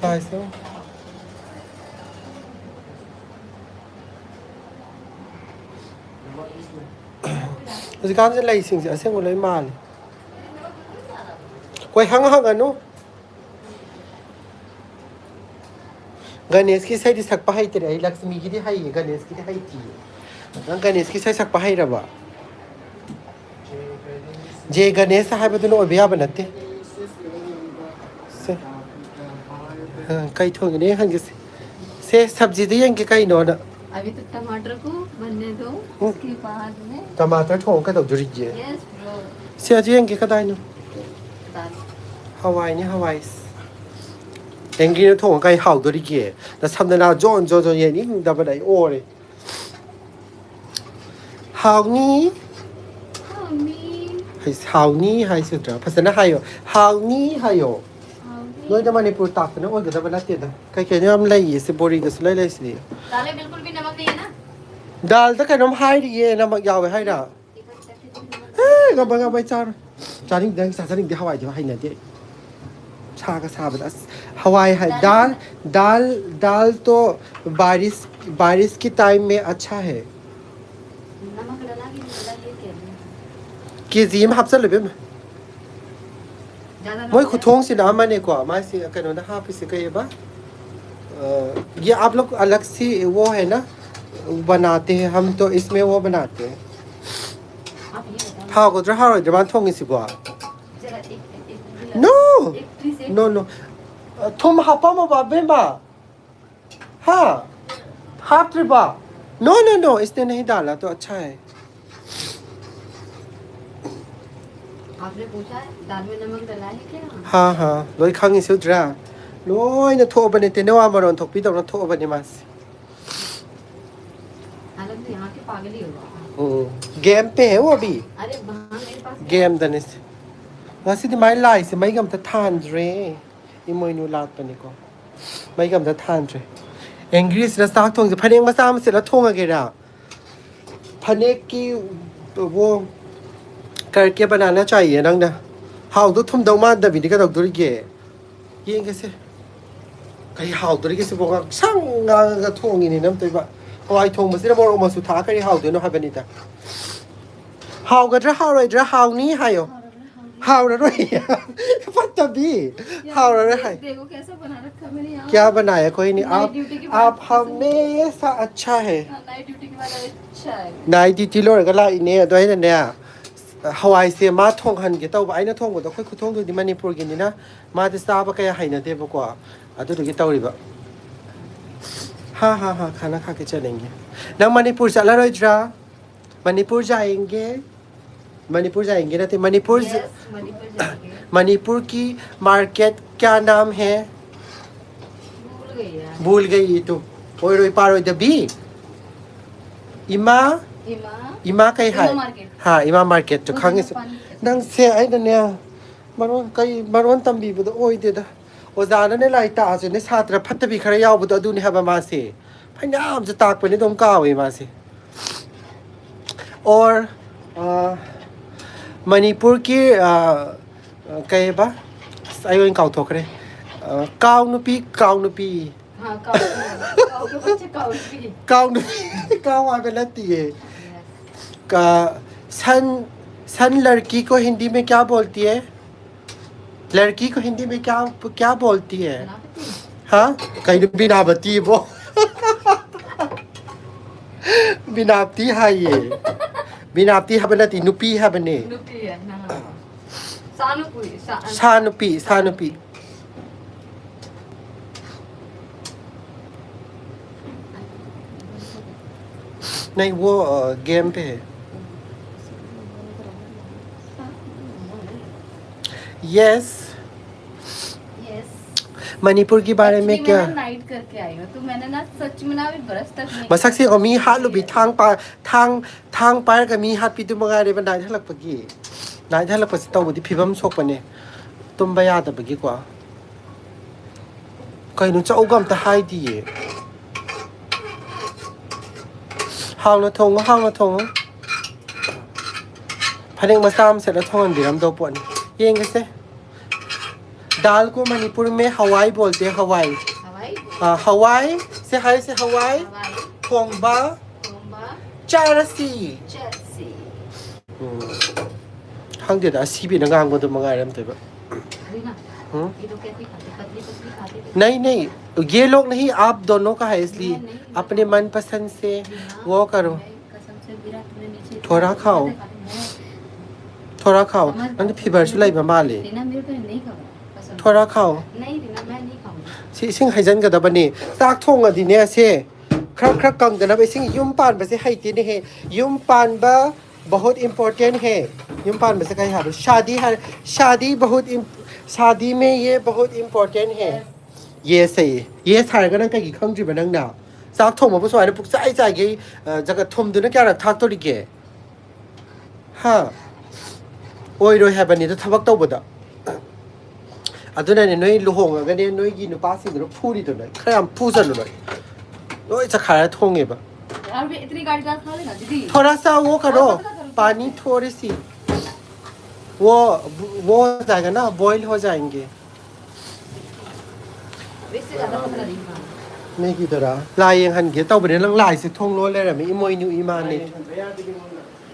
ตายซะMas kan sa lai sing sa mo lai mal. Koi hang ano? Ganesh ki sai di sak pa hai tere ai Lakshmi ki di hai Ganesh ki di hai ti. Nang Ganesh ki sai sak pa hai ra ba. Je Ganesh hai ba tu no biya banate. Se. Kai thong ne han ki se sabji di yang ki kai no na. अभी तो टमाटर को बनने दो उसके बाद में टमाटर थोंग का तो जुड़ी je. Yes bro Se ji yang ki ka dai no. Dal Hawaii ni Hawaii. Engi no thong kai hao do ri ge. Da sam na jon ye ni da ba dai o le. Hao ni mummy hai hao ni hai su tra. Phasana hai yo. Hao ni hai yo. Noi da mani pur tak na oi ga da ba la te da. Kai ke ni am lai se bori ga su lai lai si. दाल में बिल्कुल भी नमक नहीं है ना Dal da kai nom hai ri ye na mak yaw hai da. Ga ba ga bai cha. Cha ning dang sa ning de Hawaii de hai na de. Cha ka sa ba da. Hawaii hai दाल तो बारिश के time में अच्छा है नमक डाला कि नहीं डाला ये कह रही कि जीम हफ्ता ले बे ज्यादा मोई खुथोंग से ना माने को माय से कनो ना हाफ से कहे बा ये आप लोग अलग से वो है ना बनाते हैं हम तो इसमें वो बनाते हैं आप ये बताओ हाउ को हाउ जबान थोंग इसी को जरा एक नो एक प्लीज एक नो नो तुम हापा में बाबे बा हाँ हाफ ट्रिपा नो नो नो इसने नहीं डाला तो अच्छा है आपने पूछा है दाल में नमक डाला है क्या हाँ हाँ लोई खांगी सुद्रा लोई ना थो बने तेने वाम बरन थोक पी तो ना थो बने मास हालत तो यहाँ के पागल ही होगा गेम पे है वो अभी अरे वहाँ मेरे पास गेम दनिस वैसे तो माई लाई से माई गम तो थान रे इमोई नु लात बने को माई गम तो थान रे इंग्लिश रस्ता थोंग से फनेक मसा में से ला थोंग अगेरा फनेक की वो करके बनाना चाहिए नंग ना हाउ तो तुम दो मान दबी दिखा दो ये कैसे कहीं हाउ तो कैसे बोगा संग का थोंग इन्हें नम तो बा हवाई थोंग मसे बोर ओमा सुथा करी हाउ तो नो है बनीता हाउ का ड्रा हाउ नहीं हायो हाउ रही पता भी हाउ रही देखो कैसा बना रखा मैंने यहाँ क्या बनाया कोई नहीं नाइट ड्यूटी के आप बाद हमेशा अच्छा है नाइट ड्यूटी के बाद अच्छा है नाइट ड्यूटी लोर का ला इन्हें तो है ना हवाई से माँ थोंग हन के तो आई ना थोंग तो कोई खुथोंग तो दिमानी पुर के ना माँ तो साब का है ना देव को अदु तो के तौरीबा हाँ हाँ हाँ खाना खा के चलेंगे ना मणिपुर चला रोइद्रा मणिपुर जाएंगे ना तो मणिपुर यस मणिपुर जाएंगे मणिपुर की मार्केट क्या नाम है भूल गई यार भूल गई तो ओए रोई पार दबी इमा इमा कहीं है मार्केट हाँ इमा मार्केट तो खांगे से नंग से आई दने मरोन कई मरोन तंबी बुद ओई देदा ओजाना ने लाई ता से ने छात्र फत्तबी खरे याव बुद अदु ने हबा मा से फैनाम ज ताक पने दम कावे मा से और मणिपुर की कहे बा आयोन काउ थोकरे काउ नुपी हाँ काऊ के बच्चे काऊ भी काउ आ बेलती है का सन लड़की को हिंदी में क्या बोलती है लड़की को हिंदी में क्या बोलती है हाँ कहीं बिनावती वो बिनावती है ये बिनावती है बनती नुपी है बने नुपी है ना सानुपुरी सानुपी नहीं वो गेम पे है यस मणिपुर के बारे में क्या नाइट करके आई हूँ तो मैंने ना सच में ना अभी बरस तक नहीं मसक से ओ मी हाथ लुबी थांग पार का मी हाथ पितु मंगा रे बनाई थलक पगी नाई थलक पस तो बुदी फिबम सोकपने तुम बया त पगी को कइनु चौगम त हाई दिए हाउ न थोंग फनेक मसाम से ल थोंगन बिरम दो पोन येंगे से दाल को मणिपुर में हवाई बोलते हैं हवाई हवाई हवाई से हाय से हवाई हवाई थोंबा कोंबा चारसी चेल्सी खंगदेदा सिबी ना गांगबदो मंगायरम तोबा हरीना ये लोग कैसी खाते पतली पतली खाते थे नहीं ये लोग नहीं आप दोनों का है इसलिए नहीं, अपने मन पसंद से वो करो कसम से गिरा तुमने नीचे थोड़ा खाओ थोड़ा खाओ नंद फीवर से लाई माले रीना मेरे को नहीं खाओ कसम थोड़ा खाओ नहीं रीना मैं नहीं खाऊंगी सी सिंग हाइजन गदबनी चाक थोंगदी ने से खर कंगदना बे सिंग युम पान बसे हाइती ने है युम पान बा बहुत इम्पोर्टेंट है युम पान बसे कहीं हारो शादी शादी में ये बहुत इम्पोर्टेंट है ये सही ये सारे का नंग कहीं खंग जिब नंग ना चाक थोंग मबो सवारे पुक चाई चाई गे जगह थुम दुना क्या रख थाक तो दिखे हाँ ओइरो हैबनी तो थबक तौबदा अदुना ने नोई लुहोंगगने नोईगी नुपासिंगनो फूरिदोना खराम फूजनुना नोई चखारा थोंगेबा यार भी इतनी गाड़ी का खा लेना दीदी थोड़ा सा वो करो पानी थोड़ी सी वो हो जाएगा ना बॉईल हो जाएंगे इससे ज्यादा पतला नहीं खाना नहीं की तरह लाइ हन के तब ने लंग लाइ से थोंग लो ले रहा मैं इमोई न्यू ईमान ने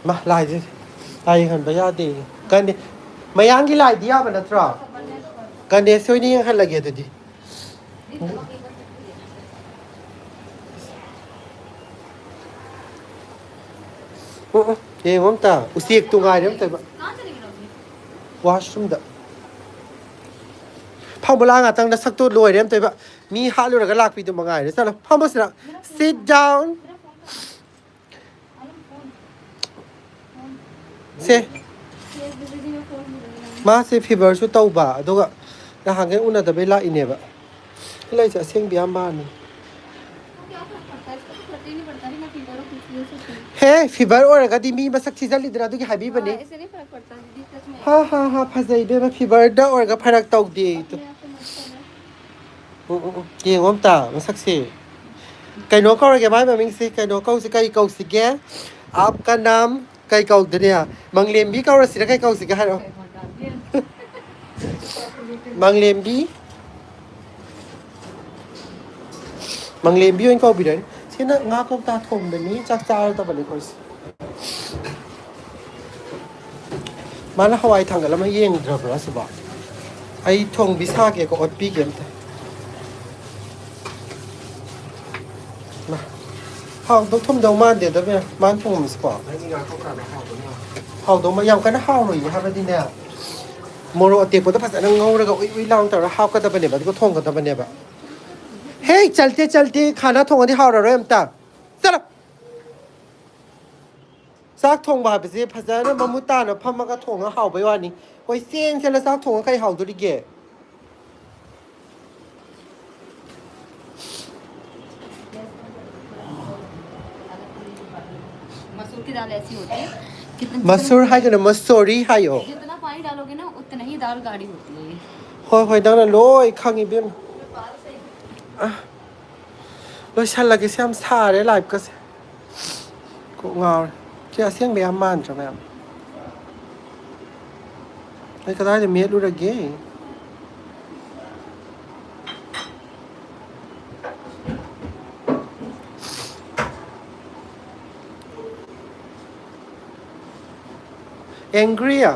मा लाइ से लाइ हन बया दे गने मयांग की लाइ दिया बना त्रा गने सोई नहीं हन लगे तो दी ये ममता उसी एक तुंगाई रम तब कहां चली गई washroom the formula ngатang na sakto loi rem toiba mi halu ra ga lak pi tu mangai re sala famusra sit down se ma se fever su tauba aduga na hange una da be la ine ba lai sa seng biam ba ni क्या फर्क पड़ता है इसका तो फर्क ही नहीं पड़ता ना फीवर और कुछ भी हो सकता है हे fever or ga di mi masak chi jali dra du ki habi bane इससे नहीं फर्क पड़ता दीदी सच में ha phajai be ba fever da or ga pharak tau di tu ये ममता मसक से कई नो कौर के भाई ममिंग से कई नो कौ से कई कौ से के आपका नाम कई कौ दनिया मंगलेम भी कौर से कई कौ से के हारो मंगलेम भी उनको भी दन सिना nga ko ta thom be ni chak cha ta ba le ko si mana hawai thang la ma yeng dra bra sa ba ai thong bi sa ke ko ot pi kem ta hao都通到慢点的呗，慢通唔是吧？好到嘛，又跟好咯，而家嗰啲呢，冇咯，碟不得拍成牛那個，喂浪到好個得不呢吧？這個通個得不呢吧？嘿，चलते खाना通嗰啲好了，唔得，得啦。ซัก通吧，不是拍成那冇單啊，拍乜個通啊好不話你，喂先先啦，ซัก通啊，可以好到啲嘅。मसूर की दाल ऐसी होती है मसूर है क्या मसूरी है यो जितना पानी डालोगे ना उतना ही दाल गाढ़ी होती है होय दाल लोय खांगी बेम लोय चल लगे से हम सारे लाइव का से को ngào क्या सिंग बे मान cho ma'am cái đó thì miết luôn gay angry à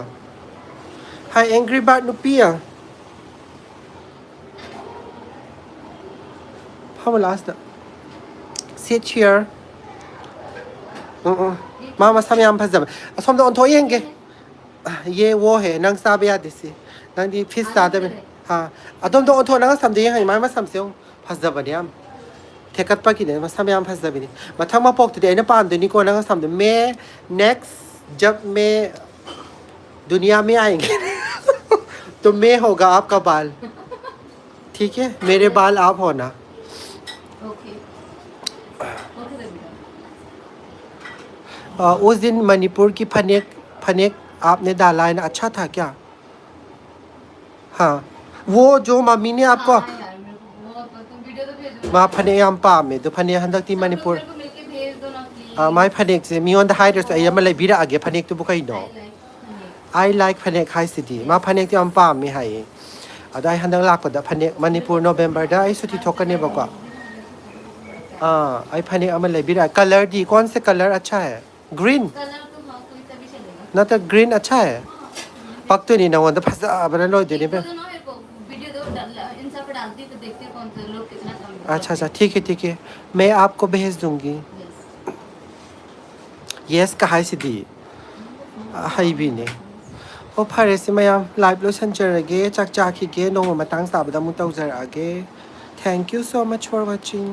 hay angry bạn nupi à how last sit here mama samyam phazam asom don thoy yeng ke ye wo he nang sa be ya disi nang di phis sa de ha adom don tho nang sam de hai ma sam seong phazab diam thekat pa ki ne ma samyam phazab ni ma thang ma pok de na pan de ni ko nang sam de me next जब मैं दुनिया में आएंगे तो मैं होगा आपका बाल ठीक है मेरे बाल आप होना ओके उस दिन मणिपुर की फनेक आपने डाला है ना अच्छा था क्या हाँ वो जो मम्मी ने आपको माँ फनेक हम पाम में तो फनेक हंदक थी मणिपुर माय फनेक से मियोन द हाइडर्स आई हम लाइक बिरा आगे फनेक तो बुकाई no I like ဖနက်ခိုင်းစီတီမဖနက်တောင်ပါမေဟိုင် ada ai handang lak da phanek Manipur November da ai suti thokane ba ko ai phanek ama lebira color di कौन से color अच्छा है green कलर तो हाँ कोई सा भी चलेगा ना तो green अच्छा है पक्तो नहीं ना वंदा फसा बना लो देने पे तो ना मेरे को वीडियो दो इंस्टा पे डालती तो देखती हूँ कौन से लोग कितना कम अच्छा अच्छा ठीक है मैं आपको भेज दूंगी yes कहा सिद्धि हाई भी ने ओ फारे से मैं लाइव लोशन चरगे चक चाखी के नोंग मतंग साबदा मु तौजरगे thank you so much for watching